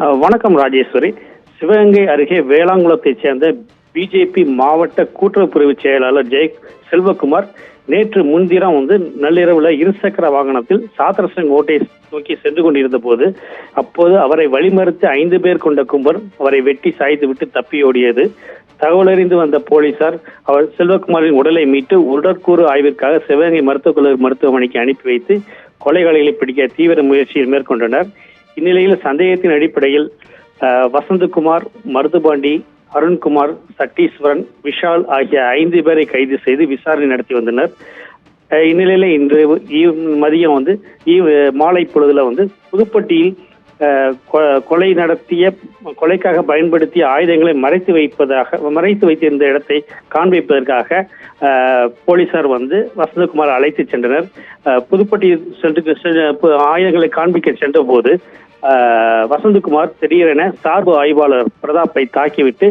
வணக்கம் ராஜேஸ்வரி. சிவகங்கை அருகே வேளாங்குளத்தைச் சேர்ந்த பிஜேபி மாவட்ட கூட்டுறவு பிரிவு செயலாளர் செல்வகுமார் நேற்று முன்தினம் நள்ளிரவுல இருசக்கர வாகனத்தில் சாத்திரசன் ஓட்டை நோக்கி சென்று கொண்டிருந்த போது அப்போது அவரை வழிமறித்து 5 பேர் கொண்ட கும்பர் அவரை வெட்டி சாய்த்து விட்டு தப்பியோடியது. தகவலறிந்து வந்த போலீசார் அவர் செல்வகுமாரின் உடலை மீட்டு உடற்கூறு ஆய்விற்காக சிவகங்கை மருத்துவக் கல்லூரி மருத்துவமனைக்கு அனுப்பி வைத்து கொலைகாலிகளை பிடிக்க தீவிர முயற்சியில் மேற்கொண்டனர். இந்நிலையில் சந்தேகத்தின் அடிப்படையில் வசந்தகுமார், மருதுபாண்டி, அருண்குமார், சட்டீஸ்வரன், விஷால் ஆகிய 5 பேரை கைது செய்து விசாரணை நடத்தி வந்தனர். இந்நிலையில இன்று மதியம் மாலை பொழுதுல புதுப்பட்டியில் கொலை நடத்திய கொலைக்காக பயன்படுத்திய ஆயுதங்களை மறைத்து வைத்திருந்த இடத்தை காண்பிப்பதற்காக போலீசார் வசந்தகுமார் அழைத்து சென்றனர். புதுப்பட்டியில் ஆயுதங்களை காண்பிக்க சென்ற போது வசந்தகுமார் திடீரென சார்பு ஆய்வாளர் பிரதாப்பை தாக்கிவிட்டு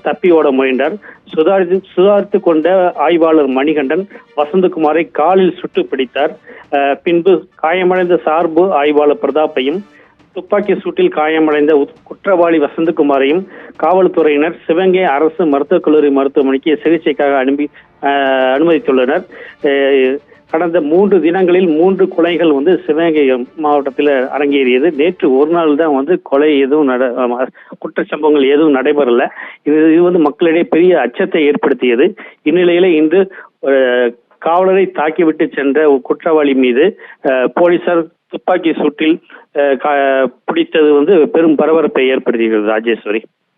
தப்பி ஓட முயன்றார். சுதாரித்து கொண்ட ஆய்வாளர் மணிகண்டன் வசந்தகுமாரை காலில் சுட்டு பிடித்தார். பின்பு காயமடைந்த சார்பு ஆய்வாளர் பிரதாப்பையும் துப்பாக்கி சூட்டில் காயமடைந்த குற்றவாளி வசந்தகுமாரையும் காவல்துறையினர் சிவகங்கை அரசு மருத்துவக் கல்லூரி மருத்துவமனைக்கு சிகிச்சைக்காக அனுமதித்துள்ளனர். கடந்த 3 தினங்களில் 3 கொலைகள் சிவகங்கை மாவட்டத்தில் அரங்கேறியது. நேற்று ஒரு நாள் தான் கொலை எதுவும் குற்றச்சம்பவங்கள் எதுவும் நடைபெறல. இது மக்களிடையே பெரிய அச்சத்தை ஏற்படுத்தியது. இந்நிலையில இன்று காவலரை தாக்கிவிட்டு சென்ற குற்றவாளி மீது போலீசார் துப்பாக்கி சூட்டில் பிடித்தது பெரும் பரபரப்பை ஏற்படுத்தியிருக்கிறது. ராஜேஸ்வரி.